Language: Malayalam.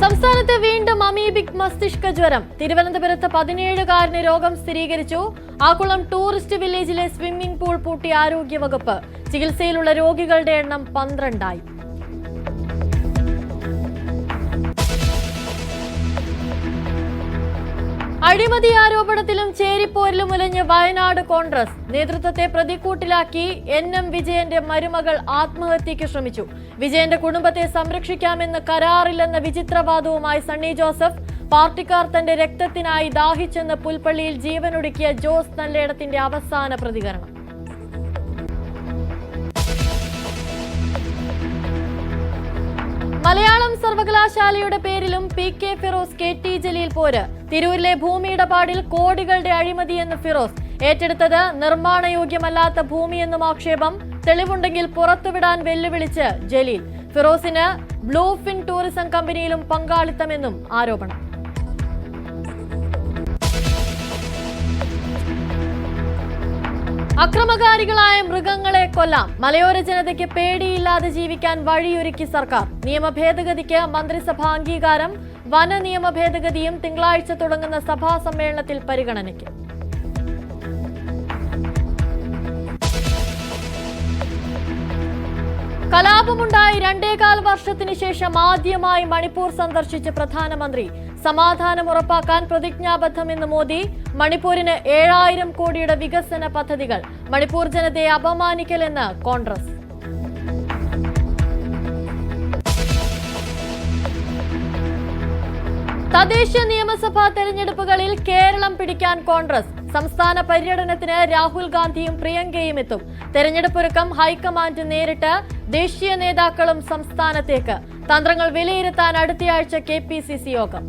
സംസ്ഥാനത്ത് വീണ്ടും അമീബിക് മസ്തിഷ്ക ജ്വരം. തിരുവനന്തപുരത്ത് 17-കാരന് രോഗം സ്ഥിരീകരിച്ചു. ആക്കുളം ടൂറിസ്റ്റ് വില്ലേജിലെ സ്വിമ്മിംഗ് പൂൾ പൂട്ടി ആരോഗ്യവകുപ്പ്. ചികിത്സയിലുള്ള രോഗികളുടെ എണ്ണം 12ആയി. അഴിമതി ആരോപണത്തിലും ചേരിപ്പോരിലും ഉലഞ്ഞ് വയനാട് കോൺഗ്രസ്. നേതൃത്വത്തെ പ്രതിക്കൂട്ടിലാക്കി NM വിജയന്റെ മരുമകൾ ആത്മഹത്യയ്ക്ക് ശ്രമിച്ചു. വിജയന്റെ കുടുംബത്തെ സംരക്ഷിക്കാമെന്ന് കരാറില്ലെന്ന വിചിത്രവാദവുമായി സണ്ണി ജോസഫ്. പാർട്ടിക്കാർ തന്റെ രക്തത്തിനായി ദാഹിച്ചെന്ന് പുൽപ്പള്ളിയിൽ ജീവനൊടുക്കിയ ജോസ് നല്ലേടത്തിന്റെ അവസാന പ്രതികരണം. മലയാളം സർവകലാശാലയുടെ പേരിലും PK ഫിറോസ് KT ജലീൽ പോര്. തിരൂരിലെ ഭൂമി ഇടപാടിൽ കോടികളുടെ അഴിമതിയെന്ന് ഫിറോസ്. ഏറ്റെടുത്തത് നിർമ്മാണയോഗ്യമല്ലാത്ത ഭൂമിയെന്നും ആക്ഷേപം. തെളിവുണ്ടെങ്കിൽ പുറത്തുവിടാൻ വെല്ലുവിളിച്ച് ജലീൽ. ഫിറോസിന് ബ്ലൂഫിൻ ടൂറിസം കമ്പനിയിലും പങ്കാളിത്തമെന്നും ആരോപണം. അക്രമകാരികളായ മൃഗങ്ങളെ കൊല്ലാം. മലയോര ജനതയ്ക്ക് പേടിയില്ലാതെ ജീവിക്കാൻ വഴിയൊരുക്കി സർക്കാർ. നിയമ ഭേദഗതിക്ക് മന്ത്രിസഭാ അംഗീകാരം. വന നിയമ ഭേദഗതിയും തിങ്കളാഴ്ച തുടങ്ങുന്ന സഭാ സമ്മേളനത്തിൽ പരിഗണനയ്ക്ക്. കലാപമുണ്ടായി 2.25 വർഷത്തിന് ശേഷം ആദ്യമായി മണിപ്പൂർ സന്ദർശിച്ച് പ്രധാനമന്ത്രി. സമാധാനം ഉറപ്പാക്കാൻ പ്രതിജ്ഞാബദ്ധമെന്ന് മോദി. മണിപ്പൂരിന് 7000 കോടിയുടെ വികസന പദ്ധതികൾ. മണിപ്പൂർ ജനതയെ അപമാനിക്കലെന്ന് കോൺഗ്രസ്. തദ്ദേശ നിയമസഭാ തെരഞ്ഞെടുപ്പുകളിൽ കേരളം പിടിക്കാൻ കോൺഗ്രസ്. സംസ്ഥാന പര്യടനത്തിന് രാഹുൽ ഗാന്ധിയും പ്രിയങ്കയും എത്തും. തെരഞ്ഞെടുപ്പൊരുക്കം ഹൈക്കമാൻഡ് നേരിട്ട്. ദേശീയ നേതാക്കളും സംസ്ഥാനത്തേക്ക്. തന്ത്രങ്ങൾ വിലയിരുത്താൻ അടുത്തയാഴ്ച KPCC യോഗം.